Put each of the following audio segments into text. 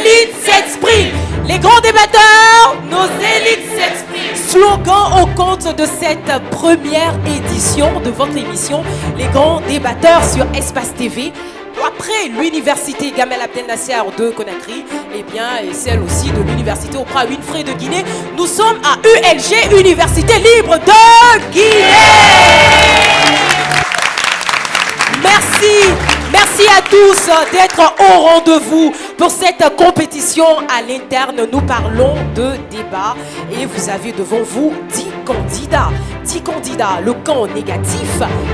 élites s'expriment. Les grands débatteurs, nos élites s'expriment. Slogan au compte de cette première édition de votre émission, Les grands débatteurs sur Espace TV. Après l'université Gamel Abdel Nasser de Conakry, et bien, et celle aussi de l'université Oprah Winfrey de Guinée, nous sommes à ULG, Université Libre de Guinée. Merci à tous d'être au rendez-vous pour cette compétition à l'interne. Nous parlons de débat et vous avez devant vous 10 candidats. 10 candidats, le camp négatif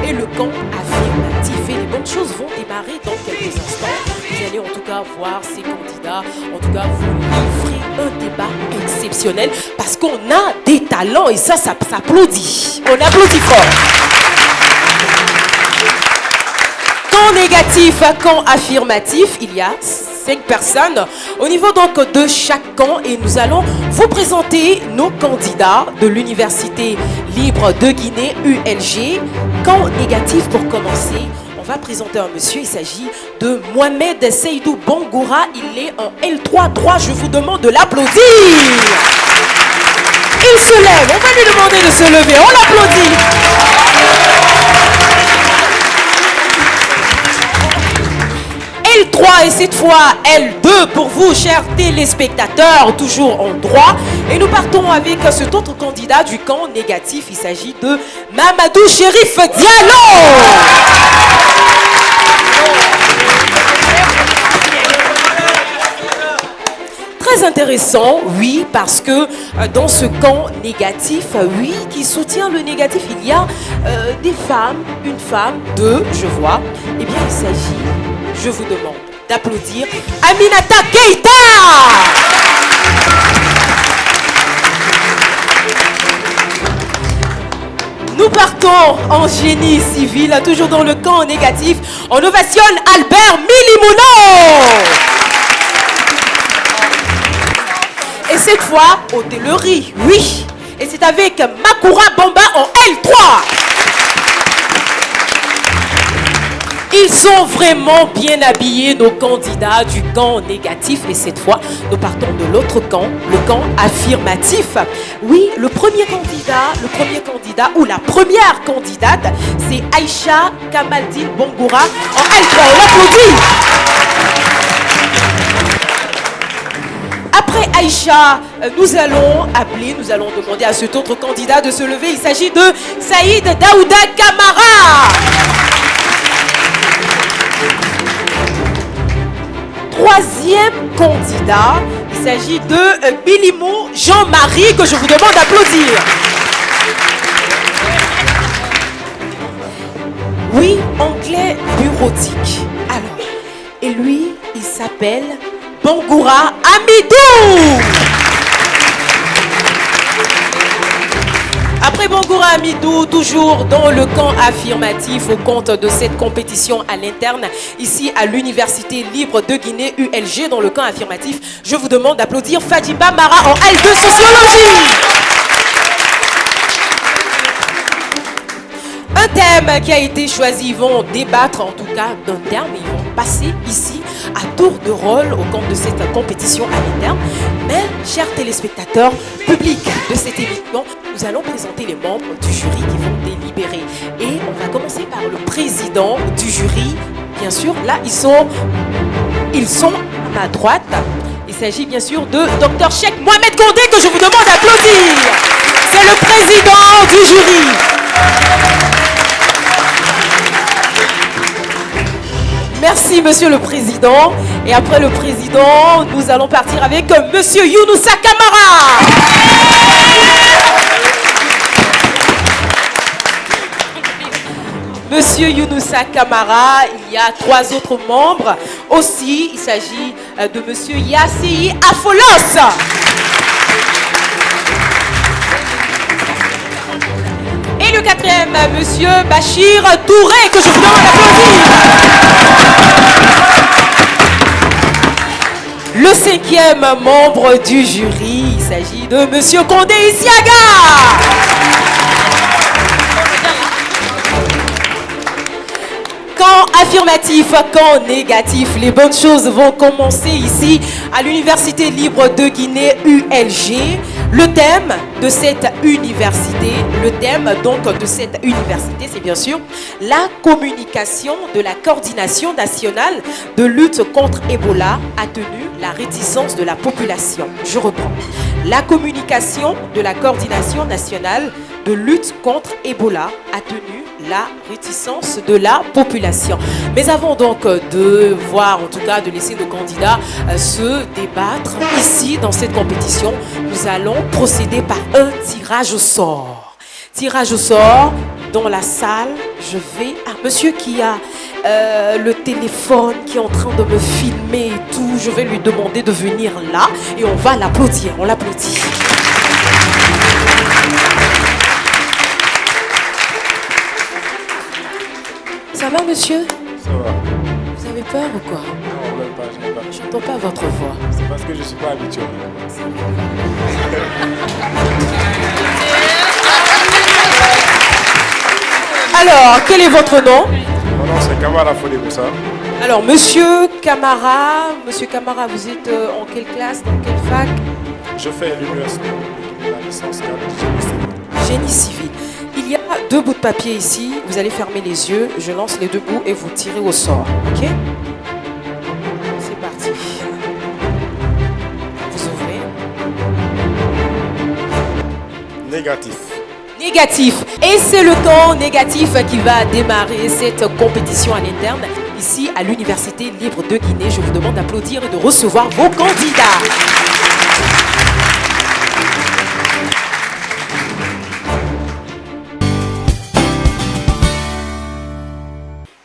et le camp affirmatif. Et les bonnes choses vont démarrer dans quelques instants. Vous allez en tout cas voir ces candidats, en tout cas vous livrez un débat exceptionnel parce qu'on a des talents et ça s'applaudit. On applaudit fort. Camp négatif, camp affirmatif, il y a 5 personnes au niveau donc de chaque camp et nous allons vous présenter nos candidats de l'Université Libre de Guinée, ULG. Camp négatif pour commencer, on va présenter un monsieur, il s'agit de Mohamed Seydou Bangoura, il est en L3 droit, je vous demande de l'applaudir. Il se lève, on va lui demander de se lever, on l'applaudit. L3 et cette fois L2 pour vous, chers téléspectateurs, toujours en droit. Et nous partons avec cet autre candidat du camp négatif. Il s'agit de Mamadou Chérif Diallo. Très intéressant, oui, parce que dans ce camp négatif, oui, qui soutient le négatif, il y a des femmes, une femme, deux, je vois. Eh bien, il s'agit... Je vous demande d'applaudir Aminata Keïta. Nous partons en génie civil, toujours dans le camp négatif. On ovationne Albert Milimono. Et cette fois, hôtellerie, oui. Et c'est avec Makura Bamba en L3. Ils sont vraiment bien habillés, nos candidats du camp négatif. Et cette fois, nous partons de l'autre camp, le camp affirmatif. Oui, le premier candidat ou la première candidate, c'est Aïcha Kamaldine Bangoura en L3. On l'applaudit. Après Aïcha, nous allons demander à cet autre candidat de se lever. Il s'agit de Saïd Daouda Kamara. Troisième candidat, il s'agit de Bilimou Jean-Marie, que je vous demande d'applaudir. Oui, anglais bureautique. Alors, et lui, il s'appelle Bangoura Amidou. Après Bangoura Amidou, toujours dans le camp affirmatif au compte de cette compétition à l'interne, ici à l'Université Libre de Guinée, ULG, dans le camp affirmatif, je vous demande d'applaudir Fadjiba Mara en L2 Sociologie. Un thème qui a été choisi, ils vont débattre en tout cas d'un terme, ils vont passer ici à tour de rôle au compte de cette compétition à l'interne. Mais, chers téléspectateurs, public de cette émission, nous allons présenter les membres du jury qui vont délibérer. Et on va commencer par le président du jury. Bien sûr, là, ils sont à ma droite. Il s'agit bien sûr de Dr Cheikh Mohamed Condé, que je vous demande d'applaudir. C'est le président du jury. Merci, monsieur le président. Et après le président, nous allons partir avec monsieur Younoussa Kamara. Monsieur Younoussa Kamara, il y a 3 autres membres. Aussi, il s'agit de monsieur Yassei Afolos. Et le 4e, monsieur Bachir Touré, que je vous demande d'applaudir. Le 5e membre du jury, il s'agit de monsieur Condé Isiaga. Camp affirmatif qu'en négatif. Les bonnes choses vont commencer ici à l'Université libre de Guinée, ULG. Le thème de cette université, c'est bien sûr la communication de la coordination nationale de lutte contre Ebola a tenu la réticence de la population. Je reprends. La communication de la coordination nationale de lutte contre Ebola a tenu la réticence de la population. Mais avant donc de voir, en tout cas de laisser nos candidats se débattre ici dans cette compétition, nous allons procéder par un tirage au sort. Tirage au sort dans la salle. Je vais à monsieur qui a le téléphone, qui est en train de me filmer et tout. Je vais lui demander de venir là et on va l'applaudir. On l'applaudit. Ça va, monsieur? Ça va. Vous avez peur ou quoi? Non, même pas, je n'ai pas. Je n'entends pas votre voix. C'est parce que je ne suis pas habitué. Alors, quel est votre nom? Mon nom, c'est Kamara Fodeboussa. Alors, monsieur Camara, vous êtes en quelle classe, dans quelle fac? Je fais l'université de la licence 4 génie civil. Génie civil. Il y a 2 bouts de papier ici. Vous allez fermer les yeux. Je lance les 2 bouts et vous tirez au sort. Ok? C'est parti. Vous ouvrez. Négatif. Négatif. Et c'est le camp négatif qui va démarrer cette compétition à l'interne ici à l'Université libre de Guinée. Je vous demande d'applaudir et de recevoir vos candidats.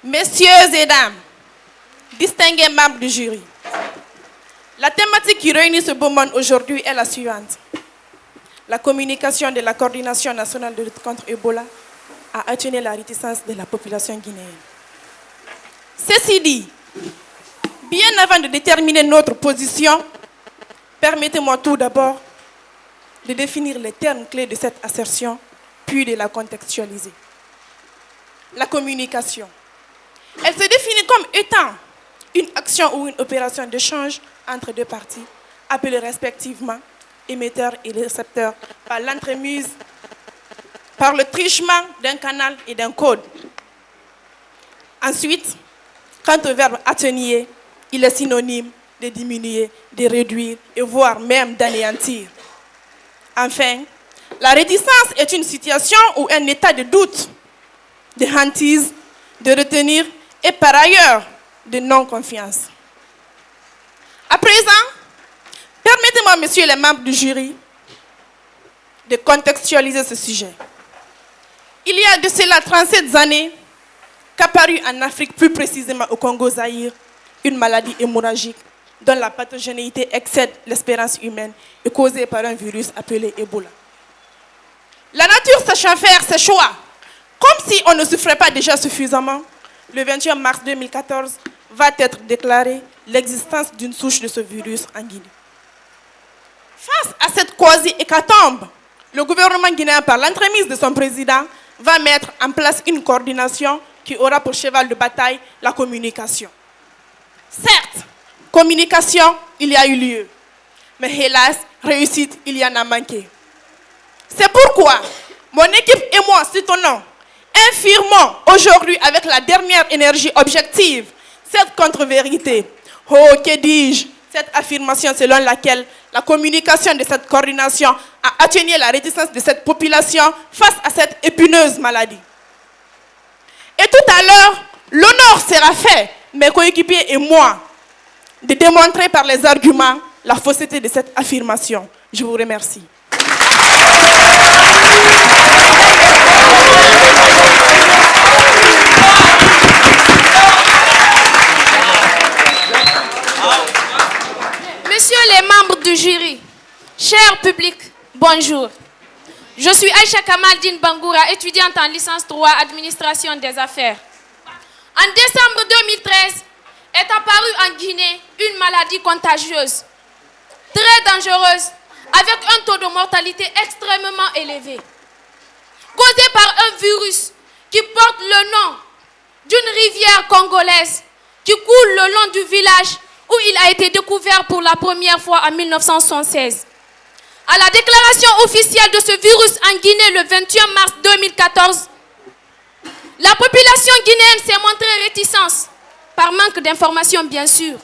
Messieurs et dames, distingués membres du jury, la thématique qui réunit ce beau monde aujourd'hui est la suivante. La communication de la coordination nationale de lutte contre Ebola a atteint la réticence de la population guinéenne. Ceci dit, bien avant de déterminer notre position, permettez-moi tout d'abord de définir les termes clés de cette assertion, puis de la contextualiser. La communication. Elle se définit comme étant une action ou une opération d'échange entre 2 parties, appelées respectivement émetteur et récepteur, par l'entremise, par le truchement d'un canal et d'un code. Ensuite, quant au verbe atténuer, il est synonyme de diminuer, de réduire et voire même d'anéantir. Enfin, la réticence est une situation ou un état de doute, de hantise, de retenir et par ailleurs de non-confiance. À présent, permettez-moi, messieurs les membres du jury, de contextualiser ce sujet. Il y a de cela 37 années qu'apparut en Afrique, plus précisément au Congo-Zaïre, une maladie hémorragique dont la pathogénéité excède l'espérance humaine et causée par un virus appelé Ebola. La nature sachant faire ses choix, comme si on ne souffrait pas déjà suffisamment, le 21 mars 2014 va être déclarée l'existence d'une souche de ce virus en Guinée. Face à cette quasi-hécatombe, le gouvernement guinéen, par l'entremise de son président, va mettre en place une coordination qui aura pour cheval de bataille la communication. Certes, communication, il y a eu lieu. Mais hélas, réussite, il y en a manqué. C'est pourquoi mon équipe et moi, soutenons, infirmons aujourd'hui avec la dernière énergie objective cette contre-vérité. Oh, que dis-je? Cette affirmation selon laquelle la communication de cette coordination a atténué la réticence de cette population face à cette épineuse maladie. Et tout à l'heure, l'honneur sera fait, mes coéquipiers et moi, de démontrer par les arguments la fausseté de cette affirmation. Je vous remercie. Messieurs les membres du jury, cher public, bonjour. Je suis Aïcha Kamaldine Bangoura, étudiante en licence 3 administration des affaires. En décembre 2013, est apparue en Guinée une maladie contagieuse, très dangereuse, avec un taux de mortalité extrêmement élevé, causée par un virus qui porte le nom d'une rivière congolaise qui coule le long du village où il a été découvert pour la première fois en 1976. À la déclaration officielle de ce virus en Guinée le 21 mars 2014, la population guinéenne s'est montrée réticente, par manque d'informations bien sûr,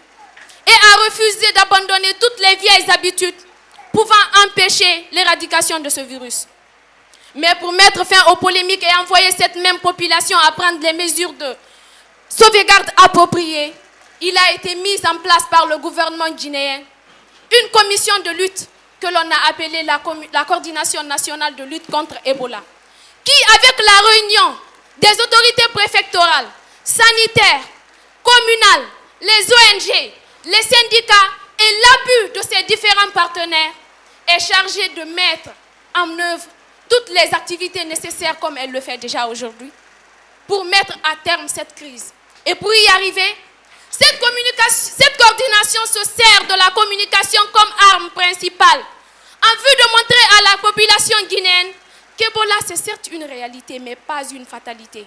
et a refusé d'abandonner toutes les vieilles habitudes pouvant empêcher l'éradication de ce virus. Mais pour mettre fin aux polémiques et envoyer cette même population à prendre les mesures de sauvegarde appropriées, il a été mis en place par le gouvernement guinéen une commission de lutte que l'on a appelée la Coordination nationale de lutte contre Ebola, qui, avec la réunion des autorités préfectorales, sanitaires, communales, les ONG, les syndicats et l'appui de ses différents partenaires, est chargée de mettre en œuvre toutes les activités nécessaires comme elle le fait déjà aujourd'hui pour mettre à terme cette crise. Et pour y arriver, cette coordination se sert de la communication comme arme principale en vue de montrer à la population guinéenne qu'Ebola c'est certes une réalité mais pas une fatalité.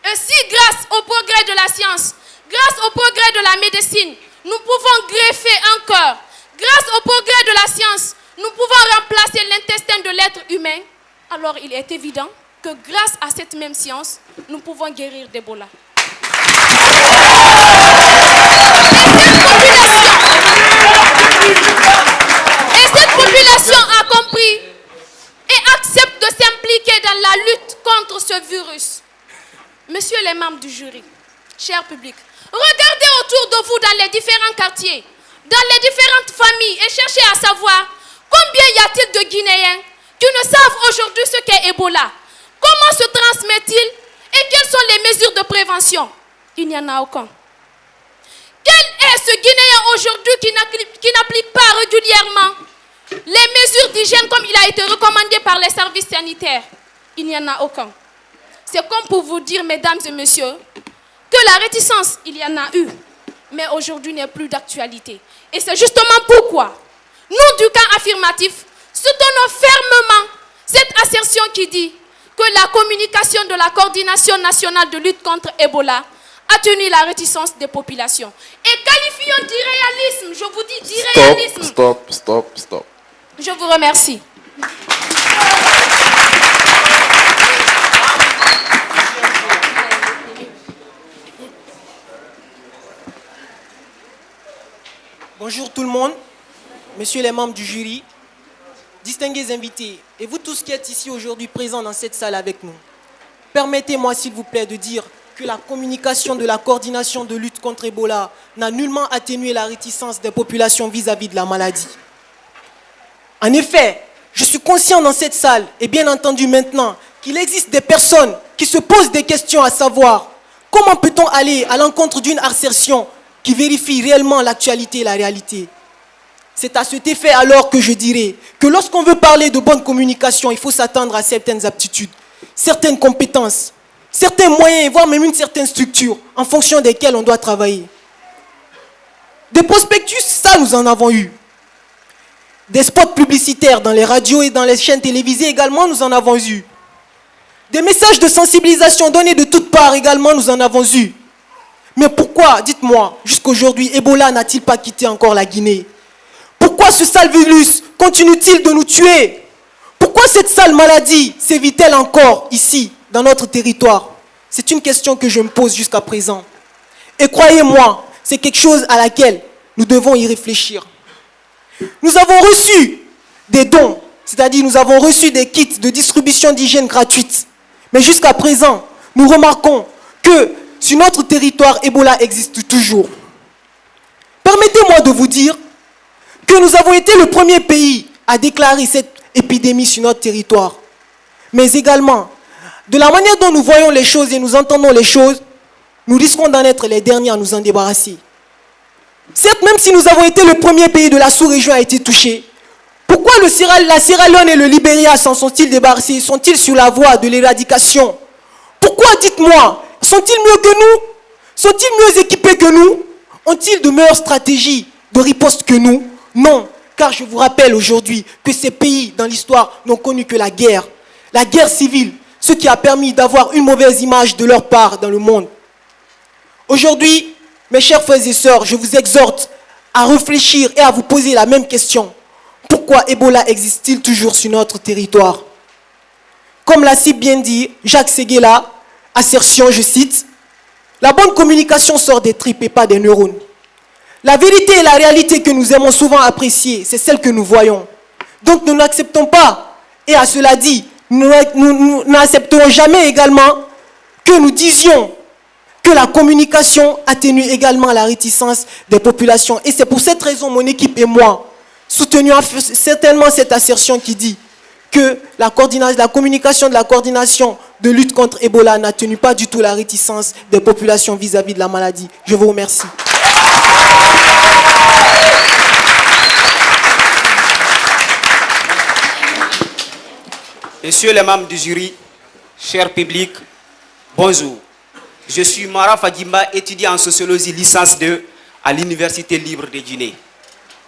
Et si grâce au progrès de la science, grâce au progrès de la médecine, nous pouvons greffer un cœur, grâce au progrès de la science, nous pouvons remplacer l'intestin de l'être humain, alors il est évident que grâce à cette même science, nous pouvons guérir d'Ebola. Et cette population a compris et accepte de s'impliquer dans la lutte contre ce virus. Messieurs les membres du jury, cher public, regardez autour de vous dans les différents quartiers, dans les différentes familles et cherchez à savoir combien y a-t-il de Guinéens qui ne savent aujourd'hui ce qu'est Ebola. Comment se transmet-il et quelles sont les mesures de prévention? Il n'y en a aucun. Quel est ce Guinéen aujourd'hui qui n'applique pas régulièrement les mesures d'hygiène comme il a été recommandé par les services sanitaires? Il n'y en a aucun. C'est comme pour vous dire, mesdames et messieurs, que la réticence, il y en a eu, mais aujourd'hui n'est plus d'actualité. Et c'est justement pourquoi nous, du camp affirmatif, soutenons fermement cette assertion qui dit que la communication de la Coordination nationale de lutte contre Ebola atténue la réticence des populations. Et qualifions d'irréalisme, je vous dis d'irréalisme. Stop. Je vous remercie. Bonjour tout le monde, messieurs les membres du jury, distingués invités, et vous tous qui êtes ici aujourd'hui présents dans cette salle avec nous. Permettez-moi s'il vous plaît de dire que la communication de la coordination de lutte contre Ebola n'a nullement atténué la réticence des populations vis-à-vis de la maladie. En effet, je suis conscient dans cette salle, et bien entendu maintenant, qu'il existe des personnes qui se posent des questions à savoir comment peut-on aller à l'encontre d'une assertion qui vérifie réellement l'actualité et la réalité. C'est à cet effet alors que je dirais que lorsqu'on veut parler de bonne communication, il faut s'attendre à certaines aptitudes, certaines compétences, certains moyens, voire même une certaine structure en fonction desquelles on doit travailler. Des prospectus, ça nous en avons eu. Des spots publicitaires dans les radios et dans les chaînes télévisées également, nous en avons eu. Des messages de sensibilisation donnés de toutes parts également, nous en avons eu. Mais pourquoi, dites-moi, jusqu'aujourd'hui, Ebola n'a-t-il pas quitté encore la Guinée? Pourquoi ce sale virus continue-t-il de nous tuer? Pourquoi cette sale maladie sévit-elle encore ici, dans notre territoire? C'est une question que je me pose jusqu'à présent. Et croyez-moi, c'est quelque chose à laquelle nous devons y réfléchir. Nous avons reçu des dons, c'est-à-dire nous avons reçu des kits de distribution d'hygiène gratuite. Mais jusqu'à présent, nous remarquons que sur notre territoire, Ebola existe toujours. Permettez-moi de vous dire que nous avons été le premier pays à déclarer cette épidémie sur notre territoire. Mais également, de la manière dont nous voyons les choses et nous entendons les choses, nous risquons d'en être les derniers à nous en débarrasser. Certes, même si nous avons été le premier pays de la sous-région à être touché, pourquoi la Sierra Leone et le Libéria s'en sont-ils débarrassés? Sont-ils sur la voie de l'éradication? Pourquoi, dites-moi, sont-ils mieux que nous? Sont-ils mieux équipés que nous? Ont-ils de meilleures stratégies de riposte que nous? Non, car je vous rappelle aujourd'hui que ces pays dans l'histoire n'ont connu que la guerre civile, ce qui a permis d'avoir une mauvaise image de leur part dans le monde. Aujourd'hui, mes chers frères et sœurs, je vous exhorte à réfléchir et à vous poser la même question. Pourquoi Ebola existe-t-il toujours sur notre territoire? Comme l'a si bien dit Jacques Séguéla, assertion, je cite, « La bonne communication sort des tripes et pas des neurones. » La vérité et la réalité que nous aimons souvent apprécier, c'est celle que nous voyons. Donc nous n'acceptons pas, et à cela dit, nous n'accepterons jamais également que nous disions que la communication atténue également la réticence des populations. Et c'est pour cette raison, mon équipe et moi, soutenons certainement cette assertion qui dit que la communication de la coordination de lutte contre Ebola n'atténue pas du tout la réticence des populations vis-à-vis de la maladie. Je vous remercie. Messieurs les membres du jury, cher public, bonjour. Je suis Mara Fadimba, étudiant en sociologie licence 2 à l'Université libre de Guinée.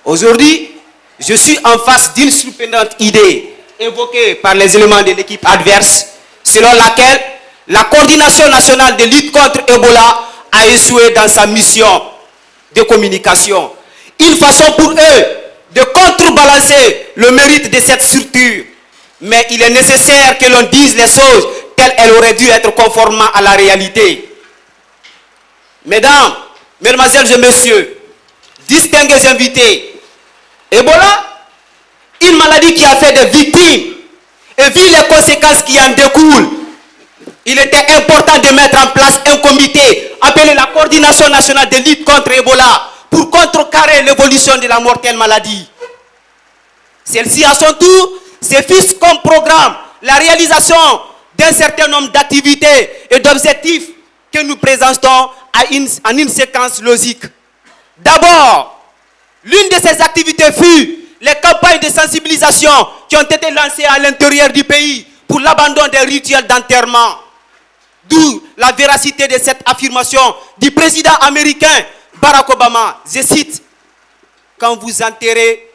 Aujourd'hui, je suis en face d'une surprenante idée évoquée par les éléments de l'équipe adverse, selon laquelle la coordination nationale de lutte contre Ebola a échoué dans sa mission de communication. Une façon pour eux de contrebalancer le mérite de cette structure. Mais il est nécessaire que l'on dise les choses telles qu'elles auraient dû être conformément à la réalité. Mesdames, mesdemoiselles et messieurs, distingués invités, Ebola, une maladie qui a fait des victimes, et vu les conséquences qui en découlent, il était important de mettre en place un comité appelé la Coordination nationale de lutte contre Ebola pour contrecarrer l'évolution de la mortelle maladie. Celle-ci, à son tour, se fixe comme programme la réalisation d'un certain nombre d'activités et d'objectifs que nous présentons en une séquence logique. D'abord, l'une de ces activités fut les campagnes de sensibilisation qui ont été lancées à l'intérieur du pays pour l'abandon des rituels d'enterrement. D'où la véracité de cette affirmation du président américain Barack Obama. Je cite, « Quand vous enterrez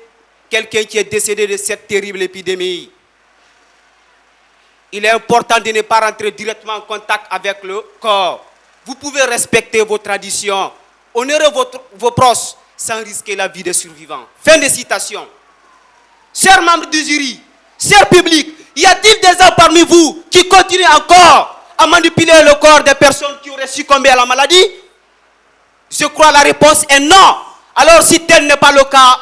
quelqu'un qui est décédé de cette terrible épidémie, il est important de ne pas rentrer directement en contact avec le corps. Vous pouvez respecter vos traditions, honorer vos proches sans risquer la vie des survivants. » Fin de citation. Chers membres du jury, chers publics, y a-t-il des gens parmi vous qui continuent encore à manipuler le corps des personnes qui auraient succombé à la maladie? Je crois que la réponse est non. Alors si tel n'est pas le cas,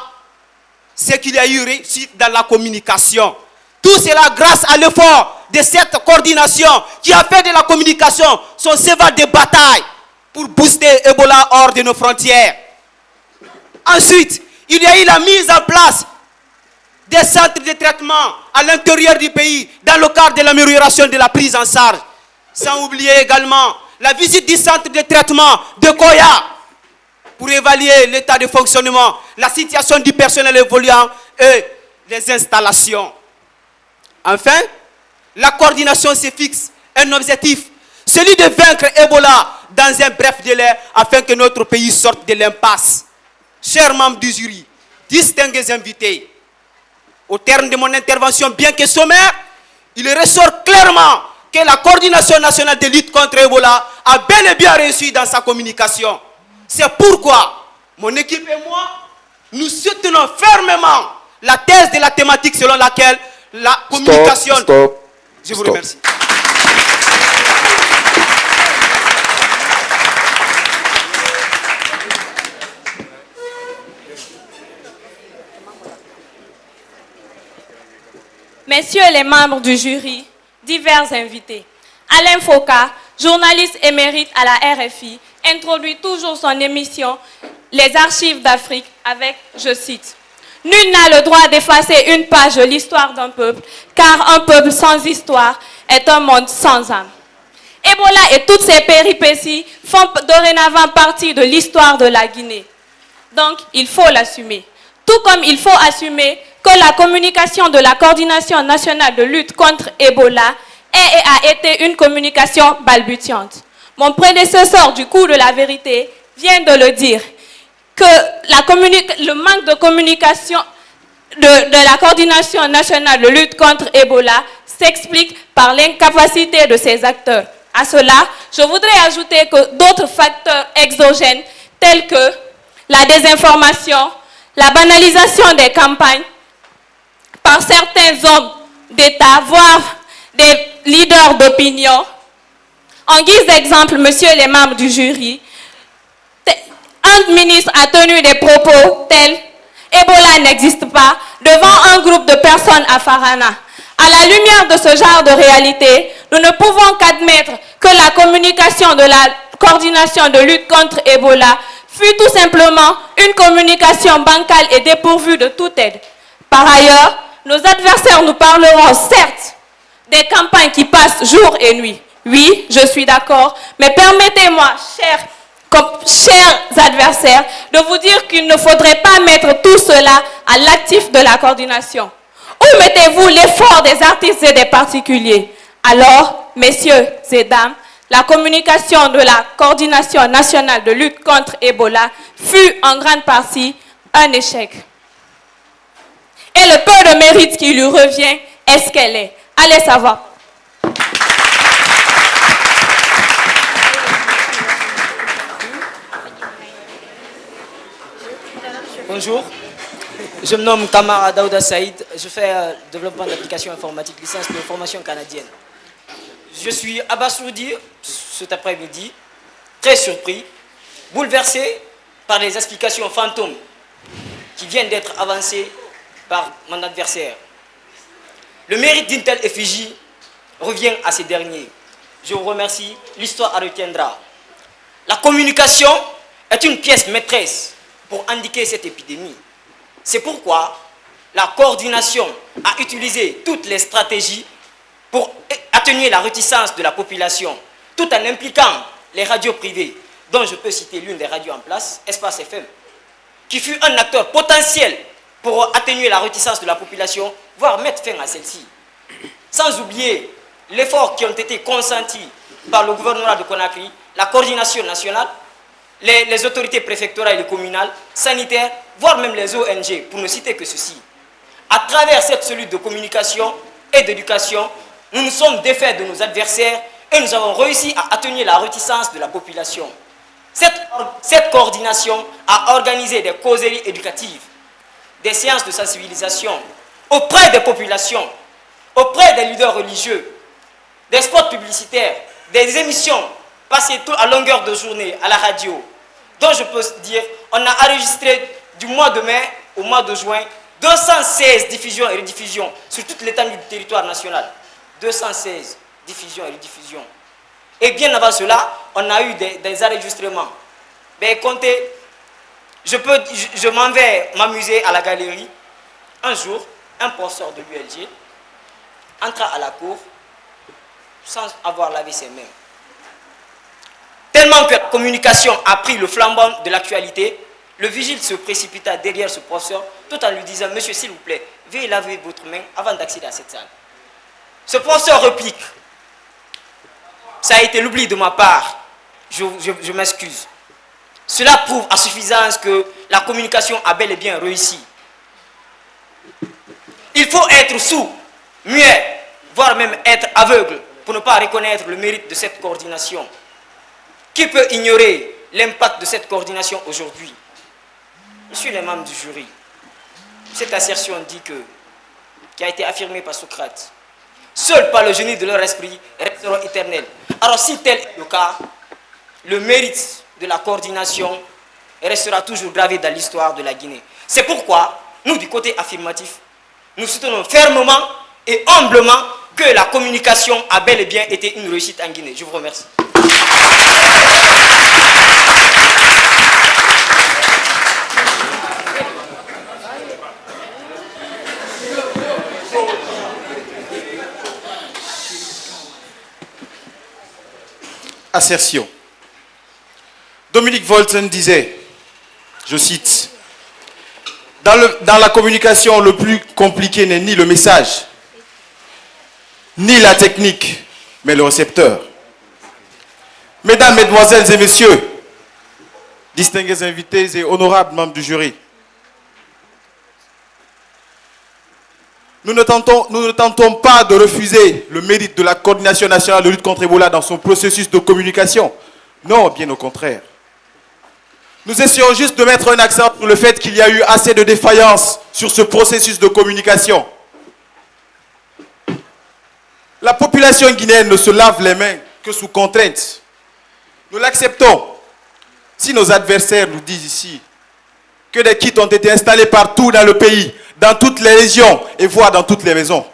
c'est qu'il y a eu réussite dans la communication. Tout cela grâce à l'effort de cette coordination qui a fait de la communication son cheval de bataille pour booster Ebola hors de nos frontières. Ensuite, il y a eu la mise en place des centres de traitement à l'intérieur du pays dans le cadre de l'amélioration de la prise en charge. Sans oublier également la visite du centre de traitement de Koya pour évaluer l'état de fonctionnement, la situation du personnel évoluant et les installations. Enfin, la coordination se fixe un objectif, celui de vaincre Ebola dans un bref délai afin que notre pays sorte de l'impasse. Chers membres du jury, distingués invités, au terme de mon intervention bien que sommaire, il ressort clairement que la coordination nationale de lutte contre Ebola a bel et bien réussi dans sa communication. C'est pourquoi mon équipe et moi, nous soutenons fermement la thèse de la thématique selon laquelle la communication... Stop. Je vous remercie. Messieurs les membres du jury, divers invités, Alain Foucault, journaliste émérite à la RFI, introduit toujours son émission « Les archives d'Afrique » avec, je cite, « Nul n'a le droit d'effacer une page de l'histoire d'un peuple, car un peuple sans histoire est un monde sans âme. » Ebola et toutes ses péripéties font dorénavant partie de l'histoire de la Guinée. Donc, il faut l'assumer. Tout comme il faut assumer que la communication de la Coordination nationale de lutte contre Ebola est et a été une communication balbutiante. Mon prédécesseur du coup de la vérité vient de le dire, que le manque de communication de la Coordination nationale de lutte contre Ebola s'explique par l'incapacité de ses acteurs À cela, je voudrais ajouter que d'autres facteurs exogènes tels que la désinformation, la banalisation des campagnes par certains hommes d'État, voire des leaders d'opinion. En guise d'exemple, messieurs les membres du jury, un ministre a tenu des propos tels « Ebola n'existe pas » devant un groupe de personnes à Farana. À la lumière de ce genre de réalité, nous ne pouvons qu'admettre que la communication de la coordination de lutte contre Ebola fut tout simplement une communication bancale et dépourvue de toute aide. Par ailleurs, nos adversaires nous parleront certes des campagnes qui passent jour et nuit. Oui, je suis d'accord, mais permettez-moi, chers adversaires, de vous dire qu'il ne faudrait pas mettre tout cela à l'actif de la coordination. Où mettez-vous l'effort des artistes et des particuliers? Alors, messieurs et dames, la communication de la coordination nationale de lutte contre Ebola fut en grande partie un échec. Et le peu de mérite qui lui revient est ce qu'elle est. Allez savoir. Bonjour, je me nomme Tamara Daouda Saïd, je fais développement d'applications informatiques, licence de formation canadienne. Je suis abasourdi cet après-midi, très surpris, bouleversé par les explications fantômes qui viennent d'être avancées par mon adversaire. Le mérite d'une telle effigie revient à ces derniers. Je vous remercie, l'histoire en retiendra. La communication est une pièce maîtresse pour indiquer cette épidémie. C'est pourquoi la coordination a utilisé toutes les stratégies pour atténuer la réticence de la population, tout en impliquant les radios privées, dont je peux citer l'une des radios en place, Espace FM, qui fut un acteur potentiel pour atténuer la réticence de la population, voire mettre fin à celle-ci. Sans oublier l'effort qui ont été consentis par le gouvernement de Conakry, la coordination nationale, les autorités préfectorales et communales, sanitaires, voire même les ONG, pour ne citer que ceci. À travers cette cellule de communication et d'éducation, nous nous sommes défaits de nos adversaires et nous avons réussi à atténuer la réticence de la population. Cette coordination a organisé des causeries éducatives, des séances de sensibilisation auprès des populations, auprès des leaders religieux, des spots publicitaires, des émissions passées à longueur de journée à la radio, dont je peux dire, on a enregistré du mois de mai au mois de juin 216 diffusions et rediffusions sur toute l'étendue du territoire national. 216 diffusions et rediffusions. Et bien avant cela, on a eu des enregistrements. Ben, comptez, je m'en vais m'amuser à la galerie. Un jour, un professeur de l'ULG entra à la cour sans avoir lavé ses mains. Tellement que la communication a pris le flambeau de l'actualité, le vigile se précipita derrière ce professeur tout en lui disant « Monsieur, s'il vous plaît, veuillez laver votre main avant d'accéder à cette salle. » Ce professeur réplique « Ça a été l'oubli de ma part, je m'excuse. » Cela prouve à suffisance que la communication a bel et bien réussi. Il faut être sourd, muet, voire même être aveugle pour ne pas reconnaître le mérite de cette coordination. Qui peut ignorer l'impact de cette coordination aujourd'hui? Monsieur les membres du jury, cette assertion dit qui a été affirmée par Socrate, seuls par le génie de leur esprit resteront éternels. Alors si tel est le cas, le mérite de la coordination restera toujours gravé dans l'histoire de la Guinée. C'est pourquoi, nous du côté affirmatif, nous soutenons fermement et humblement que la communication a bel et bien été une réussite en Guinée. Je vous remercie. Assertion. Dominique Volten disait, je cite, dans la communication, le plus compliqué n'est ni le message, ni la technique, mais le récepteur. Mesdames, Mesdemoiselles et Messieurs, distingués invités et honorables membres du jury, nous ne tentons pas de refuser le mérite de la coordination nationale de lutte contre Ebola dans son processus de communication. Non, bien au contraire. Nous essayons juste de mettre un accent sur le fait qu'il y a eu assez de défaillances sur ce processus de communication. La population guinéenne ne se lave les mains que sous contrainte. Nous l'acceptons. Si nos adversaires nous disent ici que des kits ont été installés partout dans le pays, dans toutes les régions et voire dans toutes les maisons.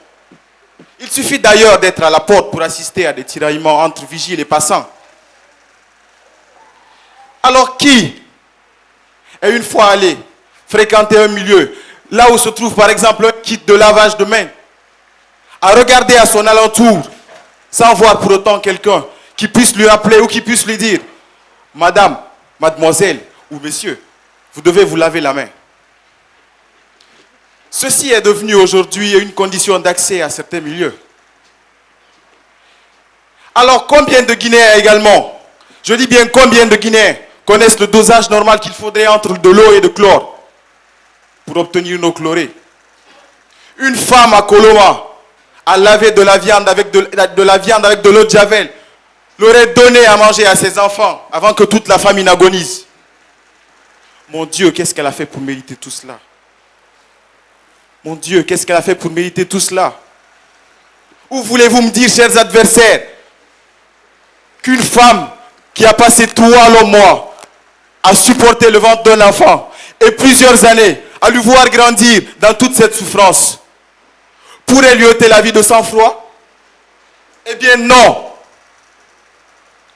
Il suffit d'ailleurs d'être à la porte pour assister à des tiraillements entre vigiles et passants. Alors qui est une fois allé fréquenter un milieu, là où se trouve par exemple un kit de lavage de mains, à regarder à son alentour, sans voir pour autant quelqu'un qui puisse lui rappeler ou qui puisse lui dire « Madame, mademoiselle ou monsieur, vous devez vous laver la main ». Ceci est devenu aujourd'hui une condition d'accès à certains milieux. Alors combien de Guinéens également, je dis bien combien de Guinéens, connaissent le dosage normal qu'il faudrait entre de l'eau et de chlore pour obtenir une eau chlorée? Une femme à Coloma a lavé de la viande avec de l'eau de javel, l'aurait donné à manger à ses enfants avant que toute la famille n'agonise. Mon Dieu, qu'est-ce qu'elle a fait pour mériter tout cela? Mon Dieu, qu'est-ce qu'elle a fait pour mériter tout cela? Où voulez-vous me dire, chers adversaires, qu'une femme qui a passé 3 longs mois à supporter le ventre d'un enfant et plusieurs années à lui voir grandir dans toute cette souffrance pourrait lui ôter la vie de sang-froid? Eh bien non.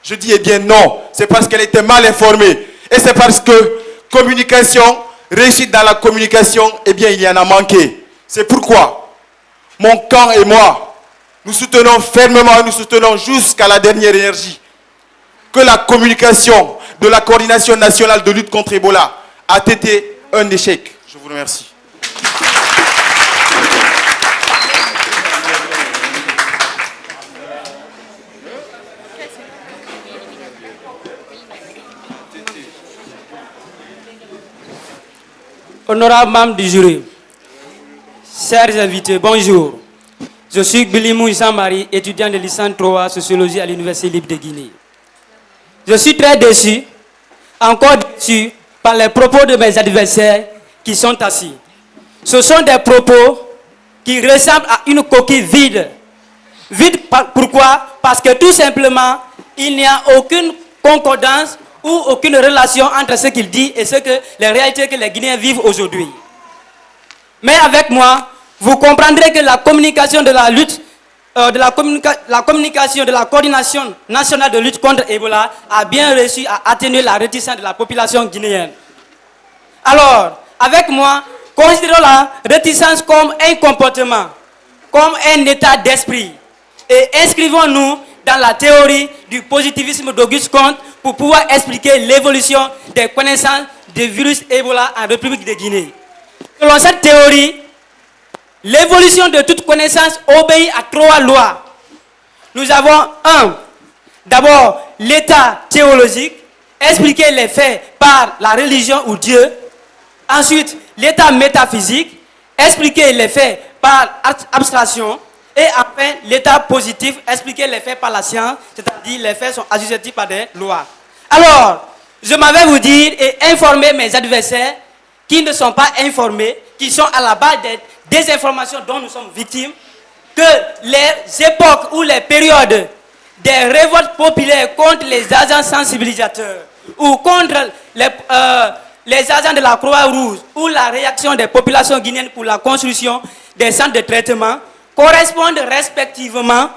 Je dis eh bien non. C'est parce qu'elle était mal informée. Et c'est parce que communication, réussite dans la communication, eh bien il y en a manqué. C'est pourquoi mon camp et moi, nous soutenons fermement et nous soutenons jusqu'à la dernière énergie que la communication de la coordination nationale de lutte contre Ebola a été un échec. Je vous remercie. Honorables membres du jury, chers invités, bonjour. Je suis Bilimou Issa-Marie, étudiant de licence 3 sociologie à l'Université libre de Guinée. Je suis très déçu, encore déçu, par les propos de mes adversaires qui sont assis. Ce sont des propos qui ressemblent à une coquille vide. Vide, pourquoi? Parce que tout simplement, il n'y a aucune concordance ou aucune relation entre ce qu'il dit et les réalités que les Guinéens vivent aujourd'hui. Mais avec moi, vous comprendrez que la communication de la lutte, la communication de la coordination nationale de lutte contre Ebola a bien réussi à atténuer la réticence de la population guinéenne. Alors, avec moi, considérons la réticence comme un comportement, comme un état d'esprit. Et inscrivons-nous dans la théorie du positivisme d'Auguste Comte pour pouvoir expliquer l'évolution des connaissances du virus Ebola en République de Guinée. Selon cette théorie, l'évolution de toute connaissance obéit à 3 lois. Nous avons d'abord l'état théologique, expliquer les faits par la religion ou Dieu. Ensuite, l'état métaphysique, expliquer les faits par abstraction. Et enfin, l'état positif, expliquer les faits par la science, c'est-à-dire les faits sont assujettis par des lois. Alors, je m'en vais vous dire et informer mes adversaires qui ne sont pas informés, qui sont à la base des désinformations dont nous sommes victimes, que les époques ou les périodes des révoltes populaires contre les agents sensibilisateurs ou contre les agents de la Croix-Rouge ou la réaction des populations guinéennes pour la construction des centres de traitement correspondent respectivement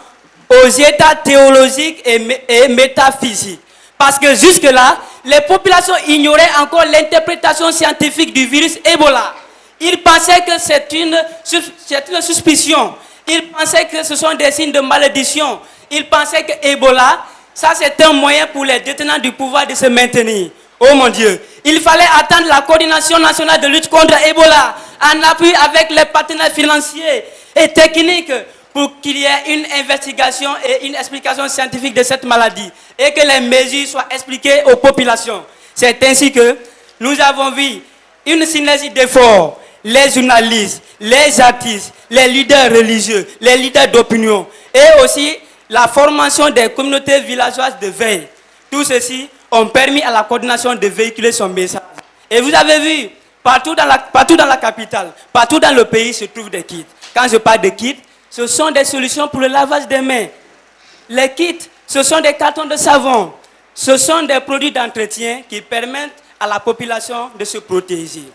aux états théologiques et métaphysiques. Parce que jusque-là, les populations ignoraient encore l'interprétation scientifique du virus Ebola. Ils pensaient que c'est une suspicion. Ils pensaient que ce sont des signes de malédiction. Ils pensaient que Ebola, ça c'est un moyen pour les détenants du pouvoir de se maintenir. Oh mon Dieu, il fallait attendre la coordination nationale de lutte contre Ebola en appui avec les partenaires financiers et techniques pour qu'il y ait une investigation et une explication scientifique de cette maladie et que les mesures soient expliquées aux populations. C'est ainsi que nous avons vu une synergie d'efforts les journalistes, les artistes, les leaders religieux, les leaders d'opinion et aussi la formation des communautés villageoises de veille. Tout ceci ont permis à la coordination de véhiculer son message. Et vous avez vu, partout dans la capitale, partout dans le pays se trouvent des kits. Quand je parle de kits, ce sont des solutions pour le lavage des mains. Les kits, ce sont des cartons de savon. Ce sont des produits d'entretien qui permettent à la population de se protéger.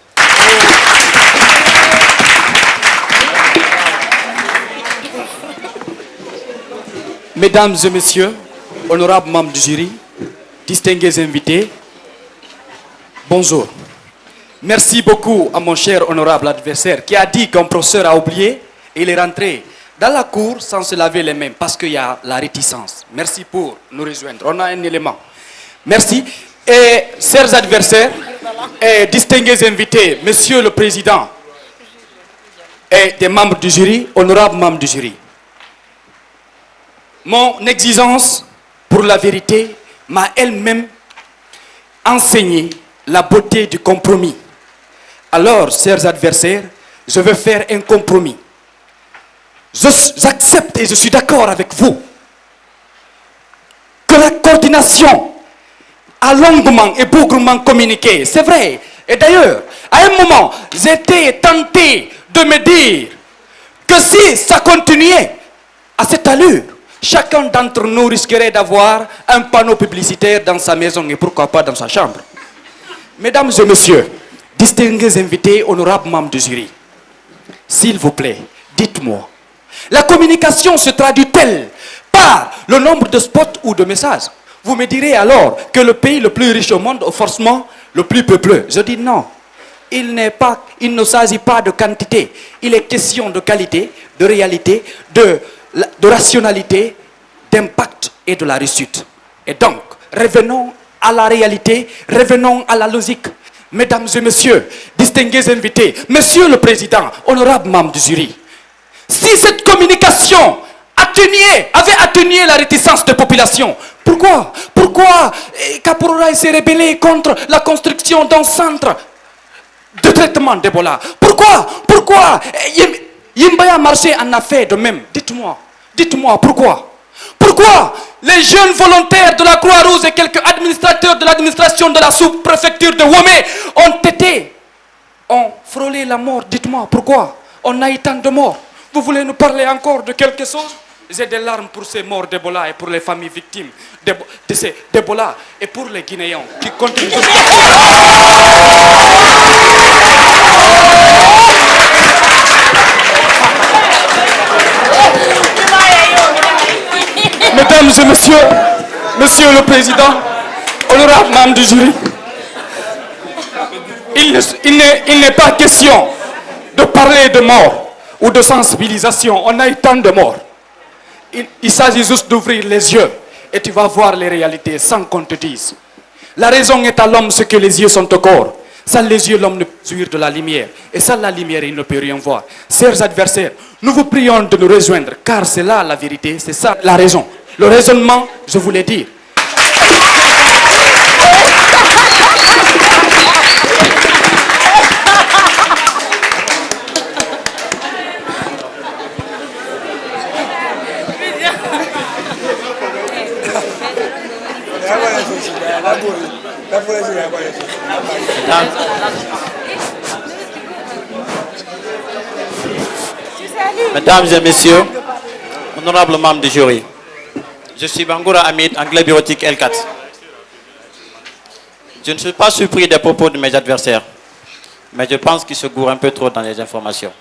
Mesdames et messieurs, honorables membres du jury, distingués invités, bonjour. Merci beaucoup à mon cher honorable adversaire qui a dit qu'un professeur a oublié et il est rentré dans la cour sans se laver les mains parce qu'il y a la réticence. Merci pour nous rejoindre. On a un élément. Merci. Et chers adversaires et distingués invités, monsieur le président et des membres du jury, honorables membres du jury. Mon exigence pour la vérité m'a elle-même enseigné la beauté du compromis. Alors, chers adversaires, je veux faire un compromis. J'accepte et je suis d'accord avec vous que la coordination a longuement et bougrement communiqué. C'est vrai. Et d'ailleurs, à un moment, j'étais tenté de me dire que si ça continuait à cette allure, chacun d'entre nous risquerait d'avoir un panneau publicitaire dans sa maison et pourquoi pas dans sa chambre. Mesdames et messieurs, distingués invités, honorables membres du jury, s'il vous plaît, dites-moi, la communication se traduit-elle par le nombre de spots ou de messages? Vous me direz alors que le pays le plus riche au monde est forcément le plus peupleux. Je dis non. Il ne s'agit pas de quantité. Il est question de qualité, de réalité, de rationalité, d'impact et de la réussite. Et donc, revenons à la réalité, revenons à la logique. Mesdames et messieurs, distingués invités, monsieur le président, honorable membre du jury, si cette communication avait atténué la réticence des populations, pourquoi Caporal s'est rebellé contre la construction d'un centre de traitement d'Ebola? Pourquoi Yimbaya Marché en a fait de même? Dites-moi pourquoi? Pourquoi les jeunes volontaires de la Croix-Rouge et quelques administrateurs de l'administration de la sous-préfecture de Womé ont frôlé la mort? Dites-moi pourquoi on a eu tant de morts? Vous voulez nous parler encore de quelque chose? J'ai des larmes pour ces morts d'Ebola et pour les familles victimes d'Ebola et pour les Guinéens qui continuent de... Mesdames et messieurs, monsieur le président, honorable membre du jury, il n'est pas question de parler de mort ou de sensibilisation. On a eu tant de morts. Il s'agit juste d'ouvrir les yeux et tu vas voir les réalités sans qu'on te dise. La raison est à l'homme ce que les yeux sont au corps. Sans les yeux, l'homme ne peut jouir de la lumière. Et sans la lumière, il ne peut rien voir. Chers adversaires, nous vous prions de nous rejoindre, car c'est là la vérité, c'est ça la raison. Le raisonnement, je voulais dire. Mesdames et messieurs, honorables membres du jury, je suis Bangoura Hamid, anglais bureautique L4. Je ne suis pas surpris des propos de mes adversaires, mais je pense qu'ils se gourrent un peu trop dans les informations.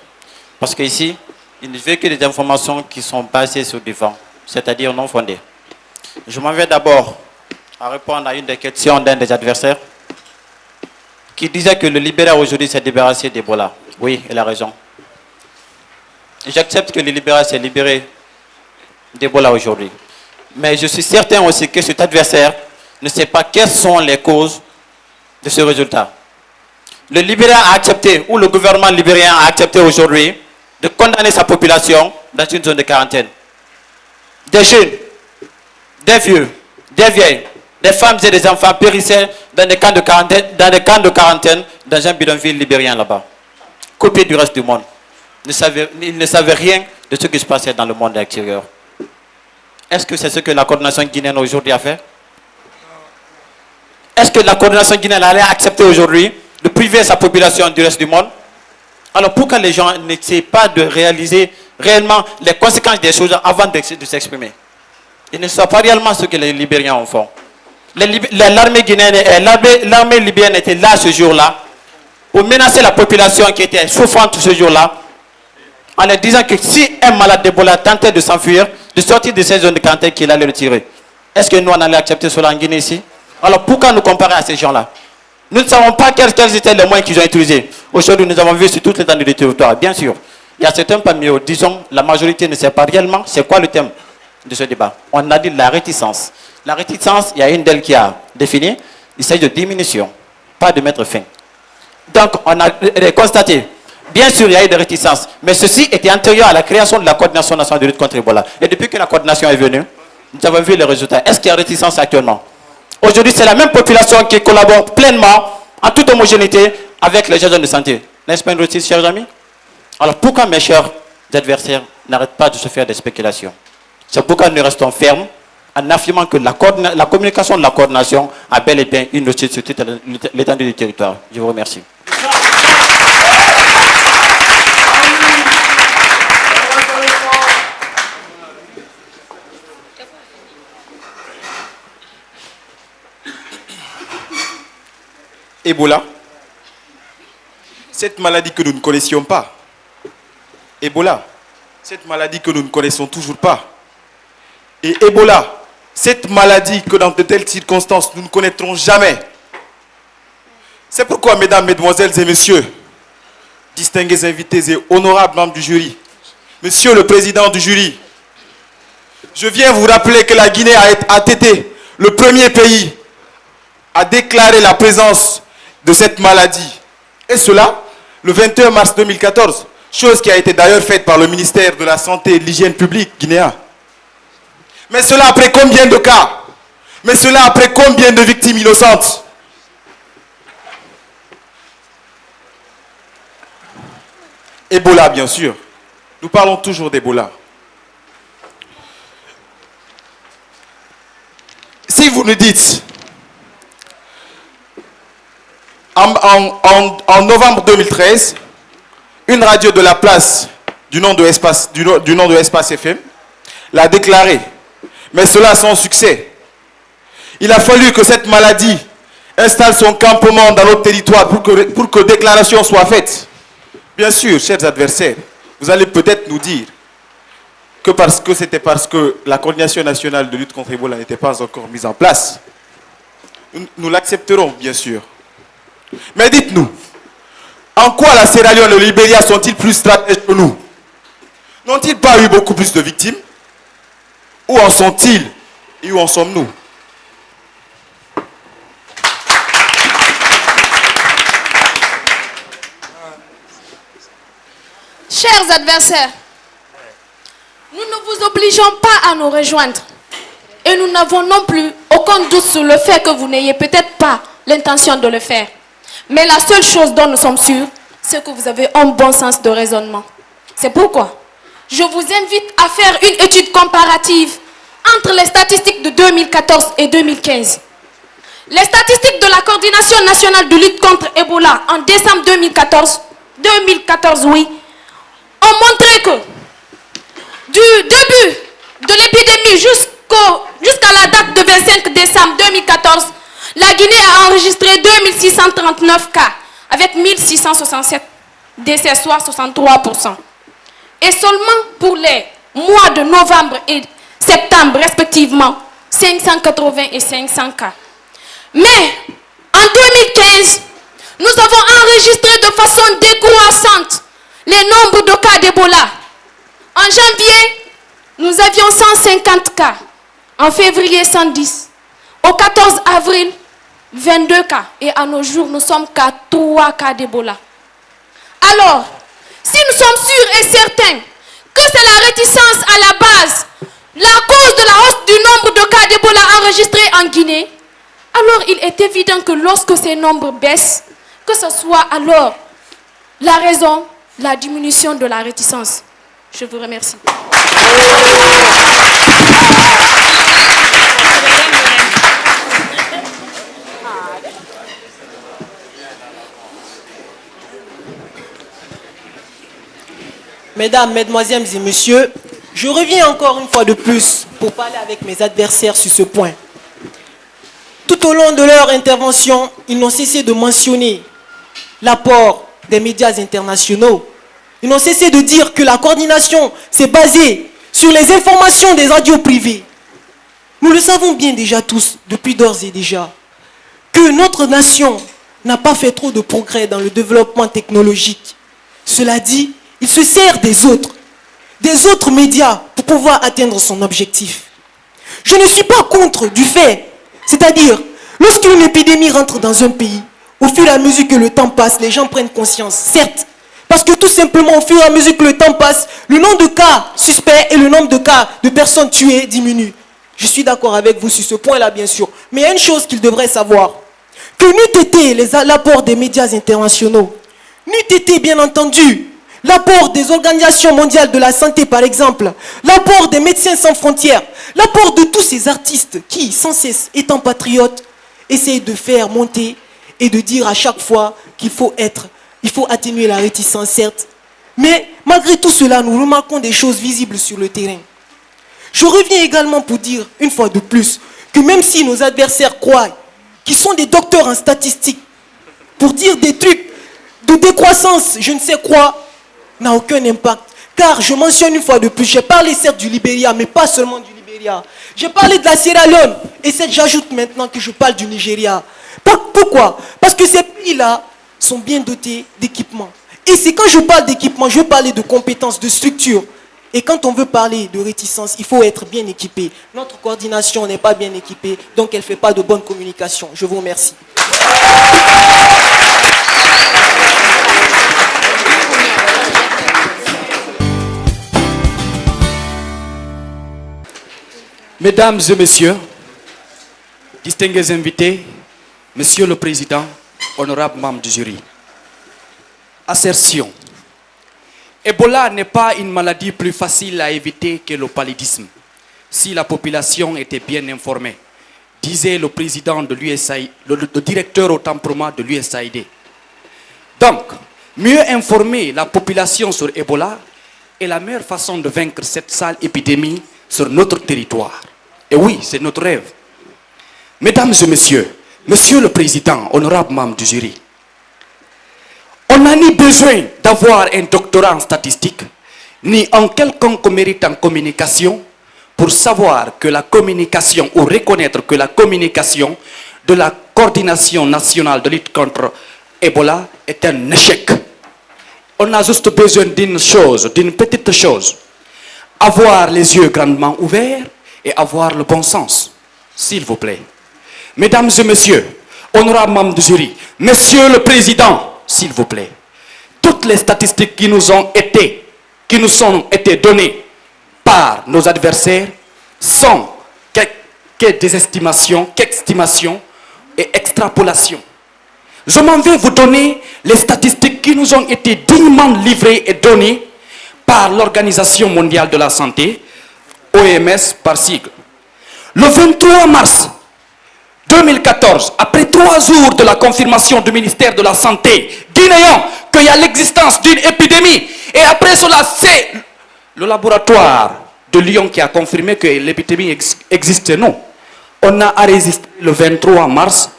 Parce qu'ici, il ne fait que des informations qui sont basées sur du vent, c'est-à-dire non fondées. Je m'en vais d'abord à répondre à une des questions d'un des adversaires qui disait que le libéral aujourd'hui s'est débarrassé d'Ebola. Oui, il a raison. J'accepte que le libéral s'est libéré d'Ebola aujourd'hui. Mais je suis certain aussi que cet adversaire ne sait pas quelles sont les causes de ce résultat. Le libéral a accepté, ou le gouvernement libérien a accepté aujourd'hui, de condamner sa population dans une zone de quarantaine. Des jeunes, des vieux, des vieilles, des femmes et des enfants périssaient dans des camps de quarantaine, dans un bidonville libérien là-bas. copier du reste du monde. Ils ne savaient rien de ce qui se passait dans le monde extérieur. Est-ce que c'est ce que la coordination guinéenne aujourd'hui a fait? Est-ce que la coordination guinéenne allait accepter aujourd'hui de priver sa population du reste du monde? Alors pourquoi les gens n'essaient pas de réaliser réellement les conséquences des choses avant de s'exprimer? Ils ne savent pas réellement ce que les Libériens en font. L'armée guinéenne et l'armée libyenne étaient là ce jour-là pour menacer la population qui était souffrante ce jour-là en leur disant que si un malade d'Ebola tentait de s'enfuir, de sortir de ces zones de quarantaine, qu'il allait le tirer. Est-ce que nous on allait accepter cela en Guinée ici? Alors pourquoi nous comparer à ces gens-là? Nous ne savons pas quels étaient les moyens qu'ils ont utilisés. Aujourd'hui, nous avons vu sur toute l'étendue du territoire. Bien sûr, il y a certains parmi eux, disons, la majorité ne sait pas réellement c'est quoi le thème de ce débat. On a dit la réticence. La réticence, il y a une d'elles qui a défini, il s'agit de diminution, pas de mettre fin. Donc, on a constaté, bien sûr, il y a eu des réticences, mais ceci était antérieur à la création de la coordination nationale de lutte contre Ebola. Et depuis que la coordination est venue, nous avons vu les résultats. Est-ce qu'il y a réticence actuellement? Aujourd'hui, c'est la même population qui collabore pleinement, en toute homogénéité, avec les agents de santé. N'est-ce pas une réussite, chers amis? Alors, pourquoi mes chers adversaires n'arrêtent pas de se faire des spéculations? C'est pourquoi nous restons fermes en affirmant que la communication de la coordination a bel et bien une réussite sur toute l'étendue du territoire. Je vous remercie. Ebola, cette maladie que nous ne connaissions pas. Ebola, cette maladie que nous ne connaissons toujours pas. Et Ebola, cette maladie que dans de telles circonstances nous ne connaîtrons jamais. C'est pourquoi, mesdames, mesdemoiselles et messieurs, distingués invités et honorables membres du jury, monsieur le président du jury, je viens vous rappeler que la Guinée a été le premier pays à déclarer la présence de cette maladie. Et cela, le 21 mars 2014, chose qui a été d'ailleurs faite par le ministère de la Santé et de l'Hygiène publique guinéen. Mais cela après combien de cas? Mais cela après combien de victimes innocentes? Ebola, bien sûr. Nous parlons toujours d'Ebola. Si vous nous dites, en novembre 2013, une radio de la place du nom de Espace FM l'a déclaré, mais cela sans succès. Il a fallu que cette maladie installe son campement dans notre territoire pour que déclaration soit faite. Bien sûr, chers adversaires, vous allez peut-être nous dire que c'était parce que la coordination nationale de lutte contre Ebola n'était pas encore mise en place. Nous l'accepterons, bien sûr. Mais dites-nous, en quoi la Sierra Leone et le Libéria sont-ils plus stratèges que nous? N'ont-ils pas eu beaucoup plus de victimes? Où en sont-ils et où en sommes-nous? Chers adversaires, nous ne vous obligeons pas à nous rejoindre. Et nous n'avons non plus aucun doute sur le fait que vous n'ayez peut-être pas l'intention de le faire. Mais la seule chose dont nous sommes sûrs, c'est que vous avez un bon sens de raisonnement. C'est pourquoi je vous invite à faire une étude comparative entre les statistiques de 2014 et 2015. Les statistiques de la Coordination nationale de lutte contre Ebola en décembre 2014, oui, ont montré que du début de l'épidémie jusqu'à la date de 25 décembre 2014, la Guinée a enregistré 2639 cas avec 1667 décès, soit 63%. Et seulement pour les mois de novembre et septembre respectivement, 580 et 500 cas. Mais en 2015, nous avons enregistré de façon décroissante les nombres de cas d'Ebola. En janvier, nous avions 150 cas. En février, 110. Au 14 avril, 22 cas. Et à nos jours, nous sommes qu'à 3 cas d'Ebola. Alors, si nous sommes sûrs et certains que c'est la réticence à la base, la cause de la hausse du nombre de cas d'Ebola enregistrés en Guinée, alors il est évident que lorsque ces nombres baissent, que ce soit alors la raison la diminution de la réticence. Je vous remercie. Mesdames, Mesdemoiselles et Messieurs, je reviens encore une fois de plus pour parler avec mes adversaires sur ce point. Tout au long de leur intervention, ils n'ont cessé de mentionner l'apport des médias internationaux. Ils n'ont cessé de dire que la coordination s'est basée sur les informations des radios privées. Nous le savons bien déjà tous, depuis d'ores et déjà, que notre nation n'a pas fait trop de progrès dans le développement technologique. Cela dit, il se sert des autres médias pour pouvoir atteindre son objectif. Je ne suis pas contre du fait, c'est-à-dire, lorsqu'une épidémie rentre dans un pays, au fur et à mesure que le temps passe, les gens prennent conscience, certes, parce que tout simplement, au fur et à mesure que le temps passe, le nombre de cas suspects et le nombre de cas de personnes tuées diminue. Je suis d'accord avec vous sur ce point-là, bien sûr. Mais il y a une chose qu'ils devraient savoir, que n'eût été l'apport des médias internationaux, n'eût été bien entendu l'apport des organisations mondiales de la santé, par exemple, l'apport des Médecins sans frontières, l'apport de tous ces artistes qui, sans cesse, étant patriotes, essayent de faire monter et de dire à chaque fois qu'il faut atténuer la réticence, certes. Mais malgré tout cela, nous remarquons des choses visibles sur le terrain. Je reviens également pour dire, une fois de plus, que même si nos adversaires croient qu'ils sont des docteurs en statistique, pour dire des trucs de décroissance, je ne sais quoi, n'a aucun impact. Car je mentionne une fois de plus, j'ai parlé certes du Libéria, mais pas seulement du Libéria. J'ai parlé de la Sierra Leone, et j'ajoute maintenant que je parle du Nigeria. Pourquoi? Parce que ces pays-là sont bien dotés d'équipements. Et c'est quand je parle d'équipement, je veux parler de compétences, de structure. Et quand on veut parler de réticence, il faut être bien équipé. Notre coordination n'est pas bien équipée, donc elle ne fait pas de bonne communication. Je vous remercie. Mesdames et messieurs, distingués invités, Monsieur le Président, honorables membres du jury. Assertion. Ebola n'est pas une maladie plus facile à éviter que le paludisme, si la population était bien informée, disait le président de l'USAID, le directeur autant pour moi de l'USAID. Donc, mieux informer la population sur Ebola est la meilleure façon de vaincre cette sale épidémie sur notre territoire. Et oui, c'est notre rêve. Mesdames et messieurs, Monsieur le Président, honorable membre du jury, on n'a ni besoin d'avoir un doctorat en statistique, ni en quelconque mérite en communication, pour savoir que la communication, ou reconnaître que la communication de la coordination nationale de lutte contre Ebola est un échec. On a juste besoin d'une chose, d'une petite chose. Avoir les yeux grandement ouverts et avoir le bon sens, s'il vous plaît. Mesdames et messieurs, honorables membres du jury, Monsieur le Président, s'il vous plaît, toutes les statistiques qui nous sont été données par nos adversaires sont que des estimations, qu'estimations et extrapolations. Je m'en vais vous donner les statistiques qui nous ont été dignement livrées et données par l'Organisation mondiale de la santé, OMS par sigle. Le 23 mars 2014, après 3 jours de la confirmation du ministère de la Santé guinéen qu'il y a l'existence d'une épidémie, et après cela, c'est le laboratoire de Lyon qui a confirmé que l'épidémie existait, non. On a enregistré le 23 mars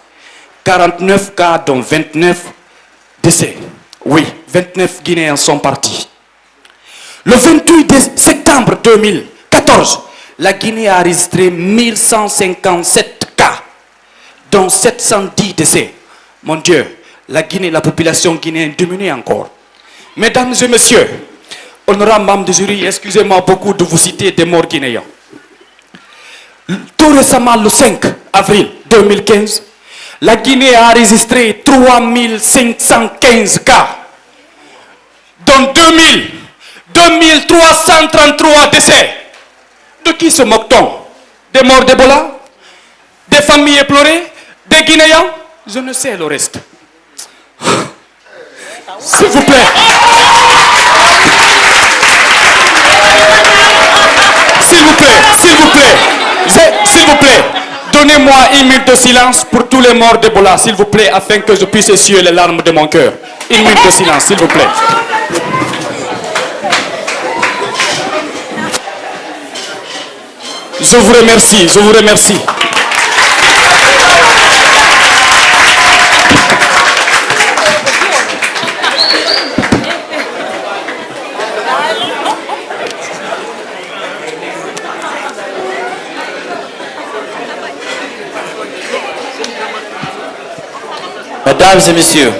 49 cas, dont 29 décès. Oui, 29 Guinéens sont partis. Le 28 septembre 2014, la Guinée a enregistré 1157 cas, dont 710 décès. Mon Dieu, la Guinée, la population guinéenne diminue encore. Mesdames et messieurs, honorables membres du jury, excusez-moi beaucoup de vous citer des morts guinéens. Tout récemment, le 5 avril 2015, la Guinée a enregistré 3515 cas, dont 2333 décès. De qui se moque-t-on? Des morts d'Ebola? Des familles éplorées? Des Guinéens? Je ne sais le reste. S'il vous plaît. s'il vous plaît, s'il vous plaît, donnez-moi 1 minute de silence pour tous les morts d'Ebola, s'il vous plaît, afin que je puisse essuyer les larmes de mon cœur. 1 minute de silence, s'il vous plaît. Je vous remercie, je vous remercie. Mesdames et messieurs,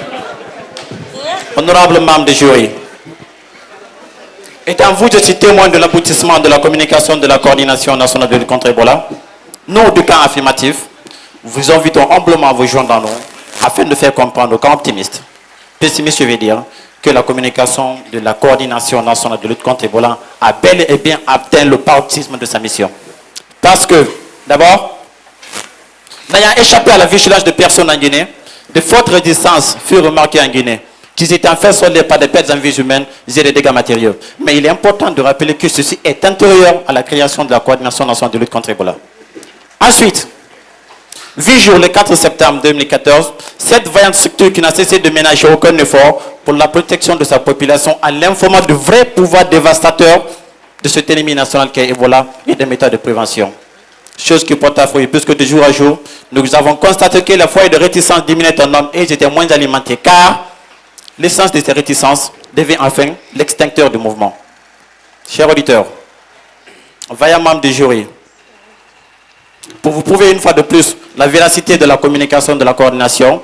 honorables membres du jury, étant vous, je suis témoin de l'aboutissement de la communication de la coordination nationale de lutte contre Ebola, nous, du camp affirmatif, vous invitons humblement à vous joindre à nous afin de faire comprendre au camp optimiste, pessimiste, je veux dire, que la communication de la coordination nationale de lutte contre Ebola a bel et bien atteint le paroxysme de sa mission. Parce que, d'abord, n'ayant échappé à la vigilance de personnes en Guinée, de fortes résistances furent remarquées en Guinée, qui étaient en fait soldés par des pertes en vies humaines et des dégâts matériels. Mais il est important de rappeler que ceci est antérieur à la création de la coordination nationale de lutte contre Ebola. Ensuite, 8 jours, le 4 septembre 2014, cette vaillante structure qui n'a cessé de ménager aucun effort pour la protection de sa population en l'informant du vrai pouvoir dévastateur de cet ennemi national qu'est Ebola et des méthodes de prévention. Chose qui porte à fruit, puisque de jour à jour, nous avons constaté que les foyers de réticence diminuaient en nombre et ils étaient moins alimentés, car l'essence de ces réticences devient enfin l'extincteur du mouvement. Chers auditeurs, vaillants membres du jury, pour vous prouver une fois de plus la véracité de la communication de la coordination,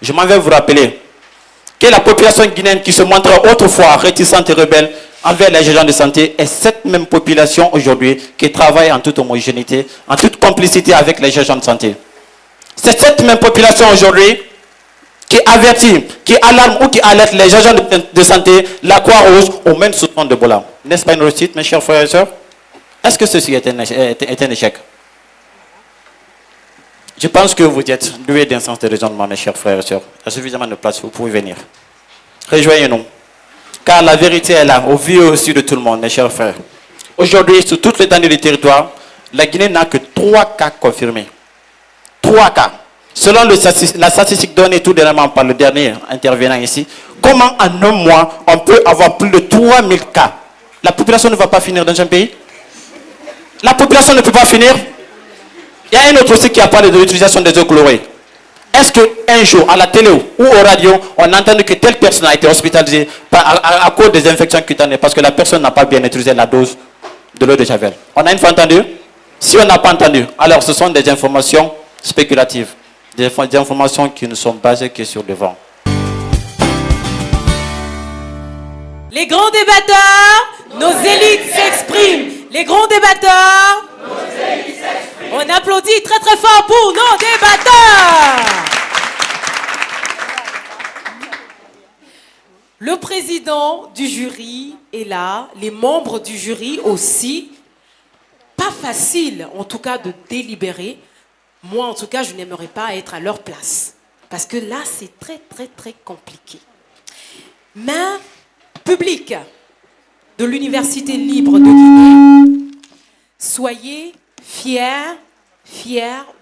je m'en vais vous rappeler que la population guinéenne qui se montrait autrefois réticente et rebelle envers les agents de santé est cette même population aujourd'hui qui travaille en toute homogénéité, en toute complicité avec les agents de santé. C'est cette même population aujourd'hui qui avertit, qui alarme ou qui alerte les agents de santé, la Croix-Rouge, au même soutien de Ebola. N'est-ce pas une réussite, mes chers frères et sœurs? Est-ce que ceci est un échec? Je pense que vous êtes doués d'un sens de raisonnement, mes chers frères et sœurs. Il y a suffisamment de place, vous pouvez venir. Rejoignez-nous. Car la vérité est là, au vu aussi de tout le monde, mes chers frères. Aujourd'hui, sur toute l'étendue du territoire, la Guinée n'a que 3 cas confirmés. 3 cas. Selon la statistique donnée tout dernièrement par le dernier intervenant ici, comment en un mois on peut avoir plus de 3000 cas? La population ne va pas finir dans un pays? La population ne peut pas finir? Il y a un autre aussi qui a parlé de l'utilisation des eaux chlorées. Est-ce qu'un jour, à la télé ou aux radios, on a entendu que telle personne a été hospitalisée à cause des infections cutanées parce que la personne n'a pas bien utilisé la dose de l'eau de Javel? On a une fois entendu? Si on n'a pas entendu, alors ce sont des informations spéculatives, des informations qui ne sont basées que sur le vent. Les grands débatteurs, nos élites s'expriment. Les grands débatteurs, nos élites s'expriment. On applaudit très très fort pour nos débatteurs. Le président du jury est là, les membres du jury aussi. Pas facile, en tout cas, de délibérer. Moi, en tout cas, je n'aimerais pas être à leur place. Parce que là, c'est très, très, très compliqué. Mais, public de l'Université libre de Guinée, soyez fiers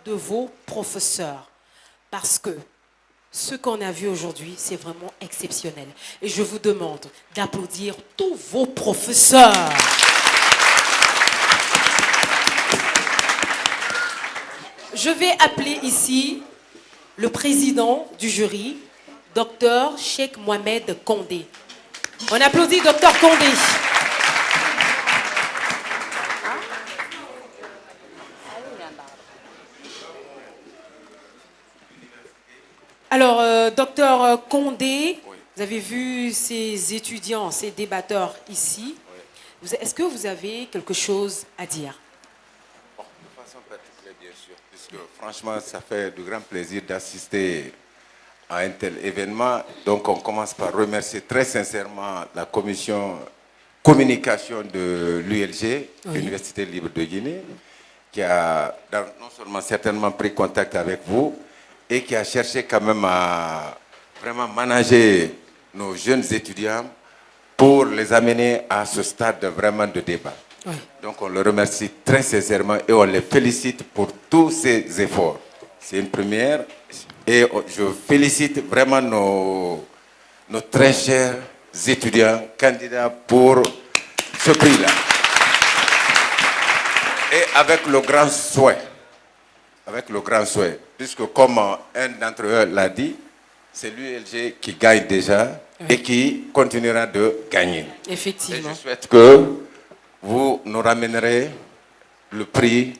de vos professeurs. Parce que ce qu'on a vu aujourd'hui, c'est vraiment exceptionnel. Et je vous demande d'applaudir tous vos professeurs. Je vais appeler ici le président du jury, Dr Cheikh Mohamed Condé. On applaudit Dr Condé. Alors, Dr Condé, oui. Vous avez vu ces étudiants, ces débatteurs ici. Oui. Est-ce que vous avez quelque chose à dire? De façon particulière, bien sûr, puisque franchement, ça fait de grand plaisir d'assister à un tel événement. Donc, on commence par remercier très sincèrement la commission communication de l'ULG, oui. l'Université libre de Guinée, qui a non seulement certainement pris contact avec vous, et qui a cherché quand même à vraiment manager nos jeunes étudiants pour les amener à ce stade vraiment de débat. Oui. Donc on le remercie très sincèrement et on les félicite pour tous ces efforts. C'est une première et je félicite vraiment nos très chers étudiants candidats pour ce prix-là. Et avec le grand souhait, puisque comme un d'entre eux l'a dit, c'est l'ULG qui gagne déjà et qui continuera de gagner. Effectivement. Et je souhaite que vous nous ramènerez le prix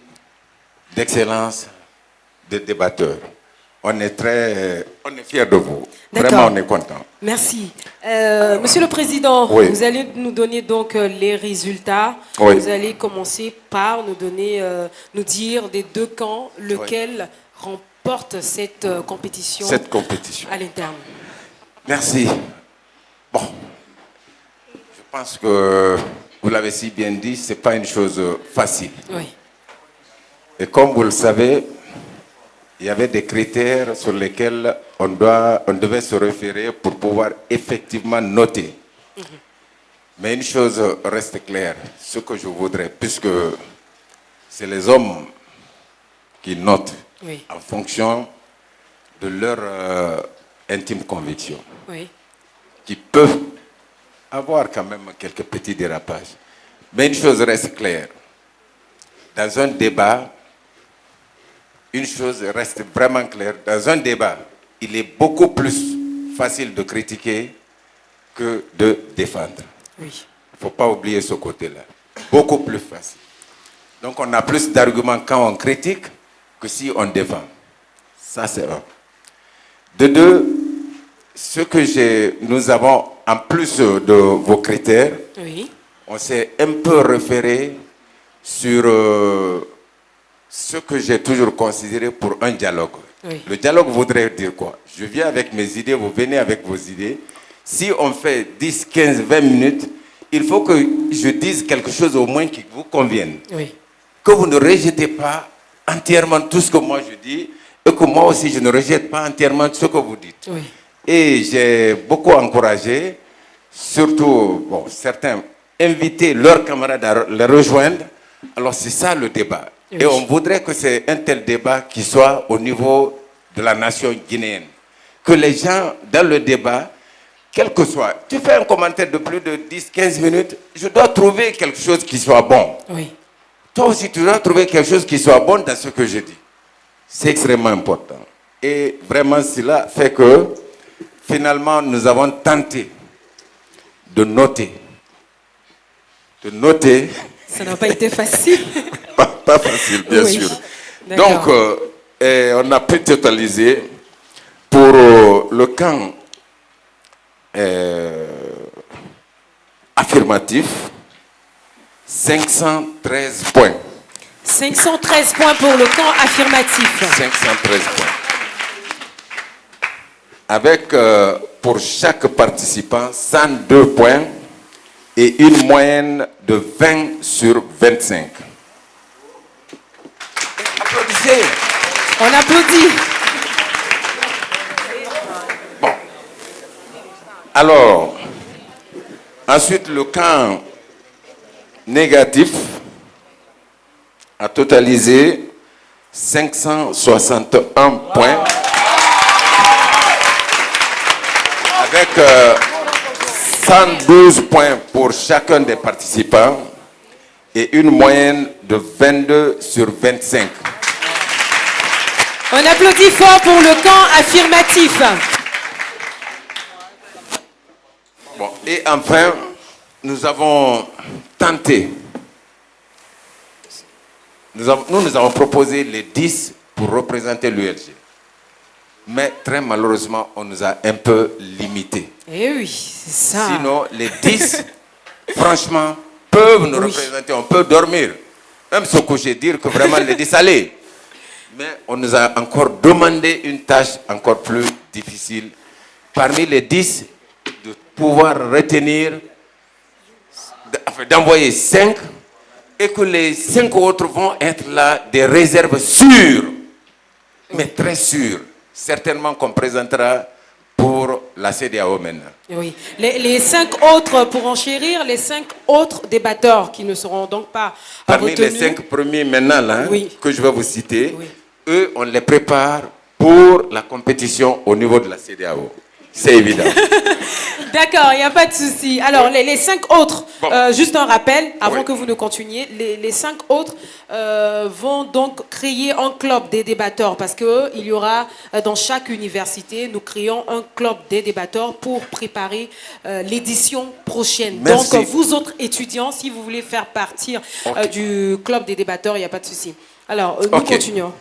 d'excellence des débatteurs. On est fiers de vous. Vraiment, on est content. Merci. Monsieur le Président, Oui. vous allez nous donner donc les résultats. Oui. Vous allez commencer par nous dire des deux camps lequel remporte cette compétition. Cette compétition. À l'interne. Merci. Bon, je pense que vous l'avez si bien dit, ce n'est pas une chose facile. Oui. Et comme vous le savez, il y avait des critères sur lesquels on devait se référer pour pouvoir effectivement noter. Mais une chose reste claire, ce que je voudrais, puisque c'est les hommes qui notent en fonction de leur intime conviction, qui peuvent avoir quand même quelques petits dérapages. Mais une chose reste claire, dans un débat, une chose reste vraiment claire. Dans un débat, il est beaucoup plus facile de critiquer que de défendre. Oui. Il ne faut pas oublier ce côté-là. Beaucoup plus facile. Donc on a plus d'arguments quand on critique que si on défend. Ça, c'est un. De deux, ce que nous avons, en plus de vos critères, on s'est un peu référé sur ce que j'ai toujours considéré pour un dialogue. Oui. Le dialogue voudrait dire quoi? Je viens avec mes idées, vous venez avec vos idées. Si on fait 10, 15, 20 minutes, il faut que je dise quelque chose au moins qui vous convienne. Oui. Que vous ne rejetez pas entièrement tout ce que moi je dis et que moi aussi je ne rejette pas entièrement ce que vous dites. Oui. Et j'ai beaucoup encouragé, surtout certains, inviter leurs camarades à les rejoindre. Alors c'est ça le débat. Oui. Et on voudrait que c'est un tel débat qui soit au niveau de la nation guinéenne. Que les gens, dans le débat, quel que soit, tu fais un commentaire de plus de 10, 15 minutes, je dois trouver quelque chose qui soit bon. Oui. Toi aussi, tu dois trouver quelque chose qui soit bon dans ce que je dis. C'est extrêmement important. Et vraiment, cela fait que, finalement, nous avons tenté de noter. Ça n'a pas été facile. Pas facile, bien sûr. Donc, on a pu totaliser pour le camp affirmatif 513 points. 513 points pour le camp affirmatif. 513 points. Avec pour chaque participant 102 points et une moyenne de 20 sur 25. Applaudissez. On applaudit. Bon. Alors, ensuite le camp négatif a totalisé 561 points avec 112 points pour chacun des participants et une moyenne de 22 sur 25. On applaudit fort pour le camp affirmatif. Bon, et enfin, nous avons tenté. Nous avons proposé les 10 pour représenter l'ULG. Mais très malheureusement, on nous a un peu limités. Eh oui, c'est ça. Sinon, les 10, franchement, peuvent nous représenter. On peut dormir. Même se coucher, dire que vraiment les 10 allaient. Mais on nous a encore demandé une tâche encore plus difficile. Parmi les 10, de pouvoir retenir, d'envoyer 5, et que les 5 autres vont être là des réserves sûres, mais très sûres. Certainement qu'on présentera pour la CEDEAO maintenant. Oui. Les 5 autres, pour enchérir, les 5 autres débatteurs qui ne seront donc pas Parmi retenus. les 5 premiers maintenant là, Oui. que je vais vous citer, eux, on les prépare pour la compétition au niveau de la CEDEAO. C'est évident. D'accord, il n'y a pas de souci. Alors, les 5 autres, juste un rappel, avant Oui. que vous ne continuiez, les 5 autres vont donc créer un club des débatteurs parce qu'il y aura dans chaque université, nous créons un club des débatteurs pour préparer l'édition prochaine. Merci. Donc, vous autres étudiants, si vous voulez faire partir du club des débatteurs, il n'y a pas de souci. Alors, nous continuons.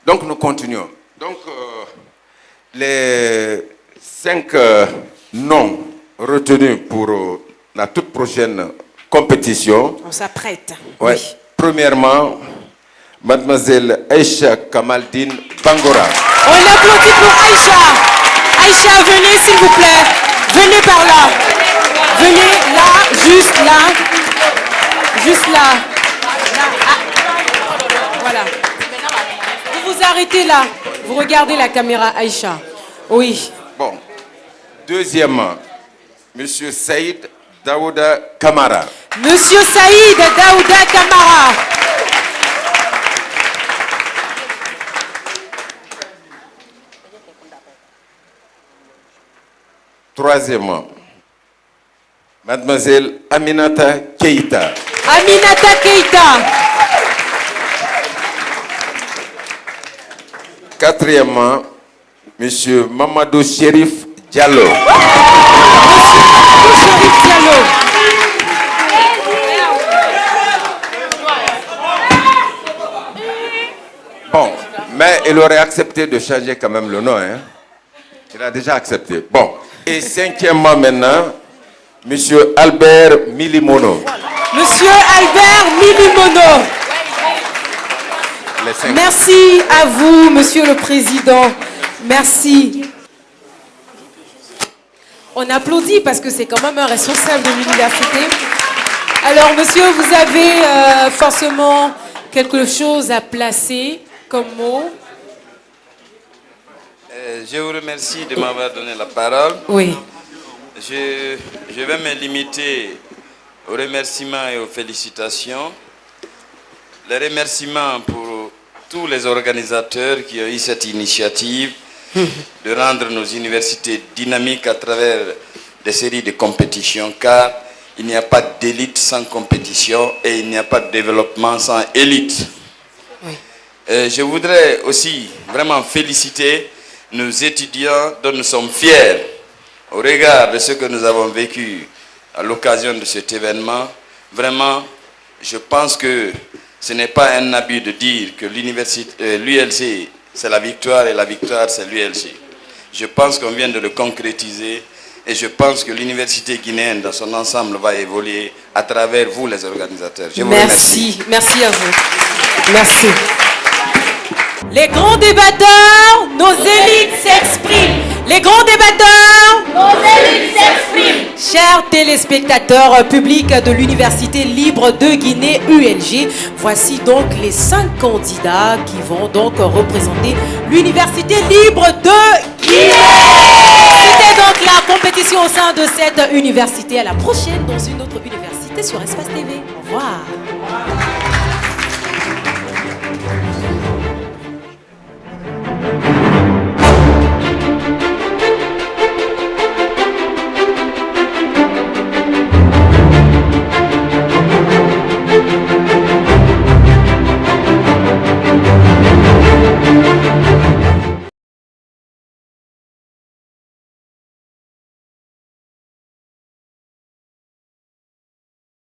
Donc, nous continuons. Donc, les 5 noms retenus pour la toute prochaine compétition. On s'apprête. Ouais. Premièrement, mademoiselle Aïcha Kamaldine Bangora. On applaudit pour Aïcha. Aïcha, venez s'il vous plaît. Venez par là. Venez là, juste là. Juste là. Là. Ah. Voilà. Vous vous arrêtez là. Vous regardez la caméra, Aïcha. Oui. Bon. Deuxièmement, monsieur Saïd Daouda Kamara. Monsieur Saïd Daouda Kamara. Troisièmement, mademoiselle Aminata Keita. Aminata Keita. Quatrièmement, monsieur Mamadou Chérif Diallo. Monsieur Mamadou Chérif Diallo. Bon, mais il aurait accepté de changer quand même le nom. Hein? Il a déjà accepté. Bon. Et cinquièmement maintenant, monsieur Albert Milimono. Monsieur Albert Milimono. Les 5. Merci à vous, monsieur le président. Merci. On applaudit parce que c'est quand même un responsable de l'université. Alors, monsieur, vous avez forcément quelque chose à placer comme mot. Je vous remercie de m'avoir donné la parole. Oui. Je vais me limiter aux remerciements et aux félicitations. Les remerciements pour tous les organisateurs qui ont eu cette initiative de rendre nos universités dynamiques à travers des séries de compétitions, car il n'y a pas d'élite sans compétition et il n'y a pas de développement sans élite. Oui. Je voudrais aussi vraiment féliciter nos étudiants dont nous sommes fiers au regard de ce que nous avons vécu à l'occasion de cet événement. Vraiment, je pense que ce n'est pas un abus de dire que l'ULC, c'est la victoire et la victoire, c'est l'ULC. Je pense qu'on vient de le concrétiser et je pense que l'université guinéenne dans son ensemble va évoluer à travers vous, les organisateurs. Je vous remercie. Merci à vous. Merci. Les grands débatteurs, nos élites s'expriment. Les grands débatteurs, nos élites s'expriment. Chers téléspectateurs publics de l'Université libre de Guinée, ULG, voici donc les 5 candidats qui vont donc représenter l'Université libre de Guinée. C'était donc la compétition au sein de cette université. À la prochaine dans une autre université sur Espace TV. Au revoir.